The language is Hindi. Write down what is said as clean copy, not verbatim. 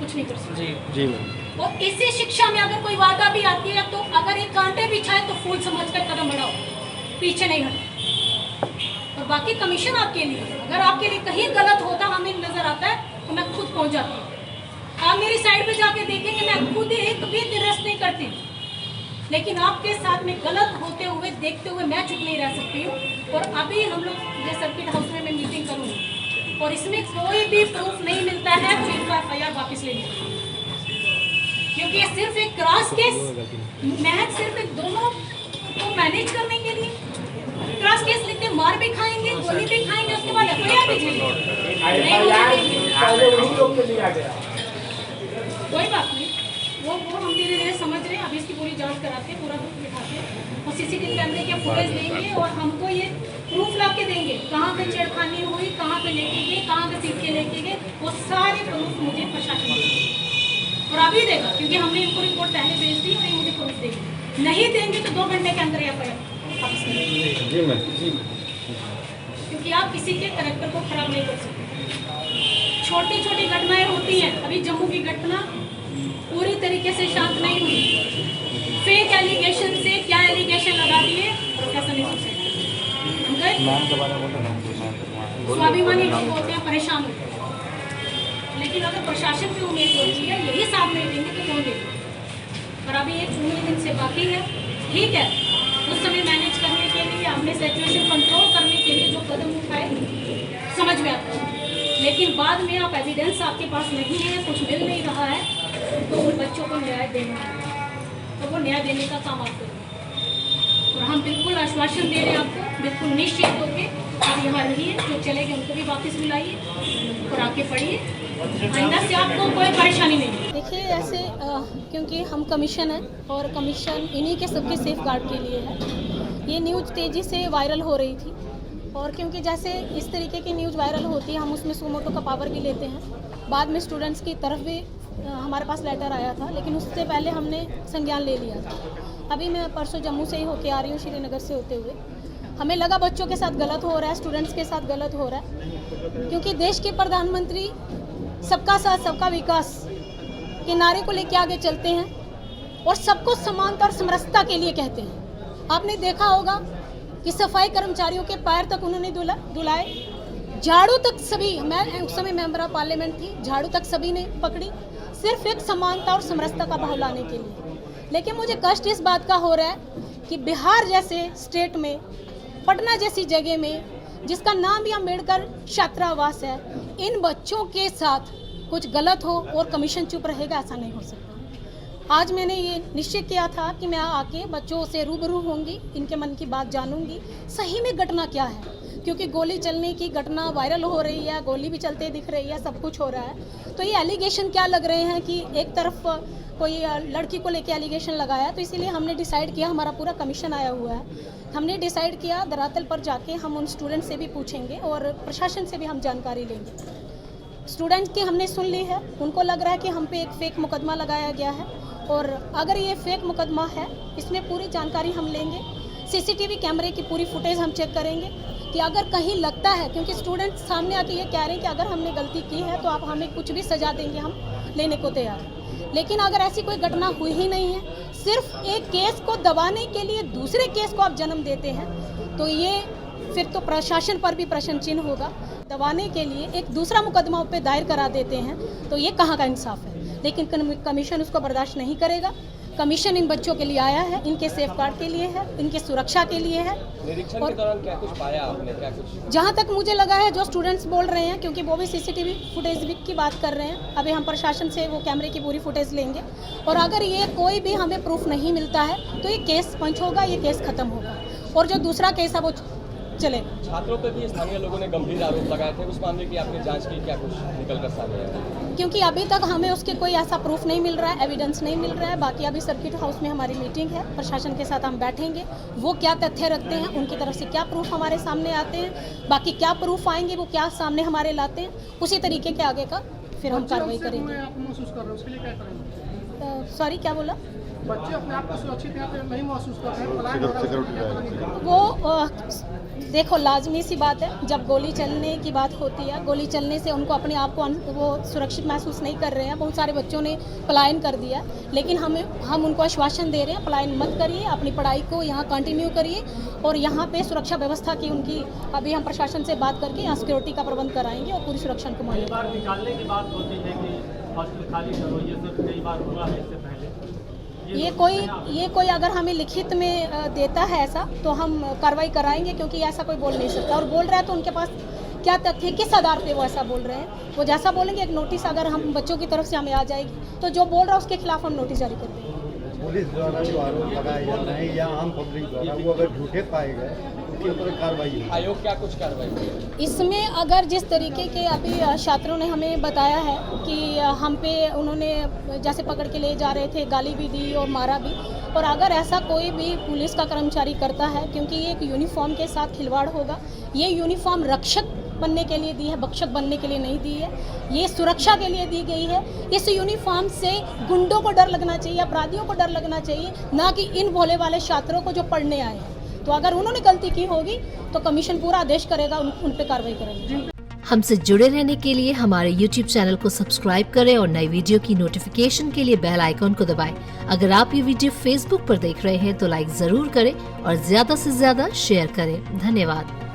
कुछ नहीं कर सकते। जी मैम। और इसी शिक्षा में अगर कोई वादा भी आती है तो अगर एक कांटे बिछाए तो फूल समझकर कदम बढ़ाओ, पीछे नहीं हटो। और बाकी कमीशन आपके लिए, अगर आपके लिए कहीं गलत होता हमें नजर आता है तो मैं खुद पहुंच जाती हूँ। आप मेरी साइड पे जाके देखेंगे मैं खुद एक भी रेस्ट नहीं करती, लेकिन आपके साथ में गलत होते हुए देखते हुए मैं चुप नहीं रह सकती हूँ। और अभी हम लोग ये सर्किट हाउस में मैं मीटिंग करूँगी और इसमें कोई भी प्रूफ नहीं मिलता है तो इनका FIR वापस ले लेंगे, क्योंकि ये सिर्फ एक क्रॉस केस, महज सिर्फ एक दोनों को मैनेज करने के लिए क्रॉस केस लिखते, मार भी खाएंगे, गोली भी खाएंगे, उसके बाद FIR भी झेलेंगे। कोई बात नहीं, वो हम धीरे धीरे समझ रहे हैं। अभी इसकी पूरी जांच कराते हैं, पूरा दुख बिठाते हैं और CCTV कैमरे के फुटेज लेंगे और हमको ये प्रूफ ला के देंगे कहाँ पे छेड़खानी हुई, कहाँ पे लेके गए, कहाँ पे सीख के लेके गए, वो सारे प्रूफ मुझे प्रशासन देगा और अभी देगा, क्योंकि हमने इनको रिपोर्ट पहले भेज दी और ये मुझे प्रूफ देंगे। नहीं देंगे तो 2 घंटे के अंदर FIR वापस करेंगे, क्योंकि आप किसी के कैरेक्टर को खराब नहीं कर सकते। छोटी छोटी घटनाएं होती हैं, अभी जम्मू की घटना पूरी तरीके से शांत नहीं हुई। फेक एलिगेशन से क्या एलिगेशन लगा दिए प्रोफेसर स्वाभिमानी लोग होते हैं, परेशान होते हैं, लेकिन अगर प्रशासन की उम्मीद होती है यही साथ नहीं देंगे तो कौन देगा। पर अभी एक 19 दिन से बाकी है, ठीक है, उस समय मैनेज करने के लिए हमने सिचुएशन कंट्रोल करने के लिए जो कदम उठाए समझ में आता है, लेकिन बाद में आप एविडेंस आपके पास नहीं है, कुछ मिल नहीं रहा है, तो उन बच्चों को न्याय देना है, तो वो न्याय देने का काम आप करें। और हम बिल्कुल आश्वासन दे रहे हैं आपको, बिल्कुल निश्चित होकर आप यहाँ रहिए, जो चले गए उनको भी वापस बुलाइए और आके पढ़िए, आइंदा से आपको कोई परेशानी नहीं। देखिए ऐसे क्योंकि हम कमीशन है और कमीशन इन्हीं के सबके सेफ गार्ड के लिए है। ये न्यूज़ तेज़ी से वायरल हो रही थी और क्योंकि जैसे इस तरीके की न्यूज़ वायरल होती है हम उसमें सुमोटो का पावर भी लेते हैं। बाद में स्टूडेंट्स की तरफ भी हमारे पास लेटर आया था, लेकिन उससे पहले हमने संज्ञान ले लिया था। अभी मैं परसों जम्मू से ही होके आ रही हूँ, श्रीनगर से होते हुए। हमें लगा बच्चों के साथ गलत हो रहा है, स्टूडेंट्स के साथ गलत हो रहा है, क्योंकि देश के प्रधानमंत्री सबका साथ सबका विकास के नारे को लेके आगे चलते हैं और सबको समानता और समरसता के लिए कहते हैं। आपने देखा होगा कि सफाई कर्मचारियों के पैर तक उन्होंने धुलाए, झाड़ू तक सभी, मैं उस समय मेंबर ऑफ पार्लियामेंट थी, झाड़ू तक सभी ने पकड़ी, सिर्फ एक समानता और समरसता का भाव लाने के लिए। लेकिन मुझे कष्ट इस बात का हो रहा है कि बिहार जैसे स्टेट में, पटना जैसी जगह में, जिसका नाम ही अम्बेडकर छात्रावास है, इन बच्चों के साथ कुछ गलत हो और कमीशन चुप रहेगा, ऐसा नहीं हो सकता। आज मैंने ये निश्चय किया था कि मैं आके बच्चों से रूबरू होंगी, इनके मन की बात जानूंगी, सही में घटना क्या है, क्योंकि गोली चलने की घटना वायरल हो रही है, गोली भी चलते दिख रही है, सब कुछ हो रहा है। तो ये एलिगेशन क्या लग रहे हैं कि एक तरफ कोई लड़की को लेके एलिगेशन लगाया, तो इसीलिए हमने डिसाइड किया, हमारा पूरा कमीशन आया हुआ है, हमने डिसाइड किया धरातल पर जाके हम उन स्टूडेंट से भी पूछेंगे और प्रशासन से भी हम जानकारी लेंगे। स्टूडेंट की हमने सुन ली है, उनको लग रहा है कि हम पे एक फेक मुकदमा लगाया गया है और अगर ये फेक मुकदमा है, इसमें पूरी जानकारी हम लेंगे। CCTV कैमरे की पूरी फुटेज हम चेक करेंगे कि अगर कहीं लगता है, क्योंकि स्टूडेंट सामने आके ये कह रहे हैं कि अगर हमने गलती की है तो आप हमें कुछ भी सजा देंगे, हम लेने को तैयार हैं। लेकिन अगर ऐसी कोई घटना हुई ही नहीं है, सिर्फ एक केस को दबाने के लिए दूसरे केस को आप जन्म देते हैं, तो ये फिर तो प्रशासन पर भी प्रश्न चिन्ह होगा। दबाने के लिए एक दूसरा मुकदमा पे दायर करा देते हैं, तो ये कहाँ का इंसाफ है। लेकिन कमीशन उसको बर्दाश्त नहीं करेगा। कमीशन इन बच्चों के लिए आया है, इनके सेफगार्ड के लिए है, इनकी सुरक्षा के लिए है। निरीक्षण के दौरान क्या कुछ पाया आपने, क्या कुछ? जहाँ तक मुझे लगा है, जो स्टूडेंट्स बोल रहे हैं, क्योंकि वो भी CCTV फुटेज की बात कर रहे हैं, अभी हम प्रशासन से वो कैमरे की पूरी फुटेज लेंगे और अगर ये कोई भी हमें प्रूफ नहीं मिलता है तो ये केस पंच होगा, ये केस खत्म होगा और जो दूसरा केस है वो चले। छात्रों पर भी स्थानीय लोगों ने गंभीर आरोप लगाए थे, उस मामले की आपने जांच की, क्या कुछ निकल कर सामने आया? क्योंकि अभी तक हमें उसके कोई ऐसा प्रूफ नहीं मिल रहा है, एविडेंस नहीं मिल रहा है। बाकी अभी सर्किट हाउस में हमारी मीटिंग है, प्रशासन के साथ हम बैठेंगे, वो क्या तथ्य रखते हैं, उनकी तरफ से क्या प्रूफ हमारे सामने आते हैं, बाकी क्या प्रूफ आएंगे, वो क्या सामने हमारे लाते हैं, उसी तरीके के आगे का फिर हम कार्रवाई करेंगे। सॉरी क्या बोला? बच्चे अपने आप को सुरक्षित यहाँ पे नहीं महसूस करते हैं, पलायन हो रहा है। वो देखो लाजमी सी बात है, जब गोली चलने की बात होती है, गोली चलने से उनको अपने आप को वो सुरक्षित महसूस नहीं कर रहे हैं। बहुत सारे बच्चों ने पलायन कर दिया, लेकिन हम उनको आश्वासन दे रहे हैं, पलायन मत करिए, अपनी पढ़ाई को यहाँ कंटिन्यू करिए और यहाँ पे सुरक्षा व्यवस्था की उनकी अभी हम प्रशासन से बात करके यहाँ सिक्योरिटी का प्रबंध कराएंगे और पूरी सुरक्षा को मानेंगे। बार निकालने की बात होती है कि हॉस्टल खाली करो, ये सब कई बार हुआ है इससे पहले। ये कोई अगर हमें लिखित में देता है ऐसा तो हम कार्रवाई कराएंगे, क्योंकि ऐसा कोई बोल नहीं सकता। और बोल रहा है तो उनके पास क्या तथ्य, किस आधार पे वो ऐसा बोल रहे हैं। वो जैसा बोलेंगे, एक नोटिस अगर हम बच्चों की तरफ से हमें आ जाएगी तो जो बोल रहा है उसके खिलाफ हम नोटिस जारी कर देंगे। पुलिस द्वारा जो आरोप लगाए जा रहे हैं या आम पब्लिक द्वारा, वो अगर झूठे पाए गए उसके ऊपर कार्रवाई होगी। आयोग क्या कुछ कार्रवाई करेगा? इसमें अगर जिस तरीके के अभी छात्रों ने हमें बताया है कि हम पे उन्होंने जैसे पकड़ के ले जा रहे थे, गाली भी दी और मारा भी, और अगर ऐसा कोई भी पुलिस का कर्मचारी करता है, क्योंकि ये एक यूनिफॉर्म के साथ खिलवाड़ होगा। ये यूनिफॉर्म रक्षक बनने के लिए दी है, भक्षक बनने के लिए नहीं दी है, ये सुरक्षा के लिए दी गई है। इस यूनिफॉर्म से गुंडों को डर लगना चाहिए, अपराधियों को डर लगना चाहिए, ना कि इन भोले वाले छात्रों को जो पढ़ने आए हैं। तो अगर उन्होंने गलती की होगी तो कमीशन पूरा आदेश करेगा, उन पे कार्रवाई करेंगे। हमसे जुड़े रहने के लिए हमारे YouTube चैनल को सब्सक्राइब करें और नई वीडियो की नोटिफिकेशन के लिए बेल आइकॉन को दबाएं। अगर आप ये वीडियो Facebook पर देख रहे हैं तो लाइक जरूर करें और ज्यादा से ज्यादा शेयर करें। धन्यवाद।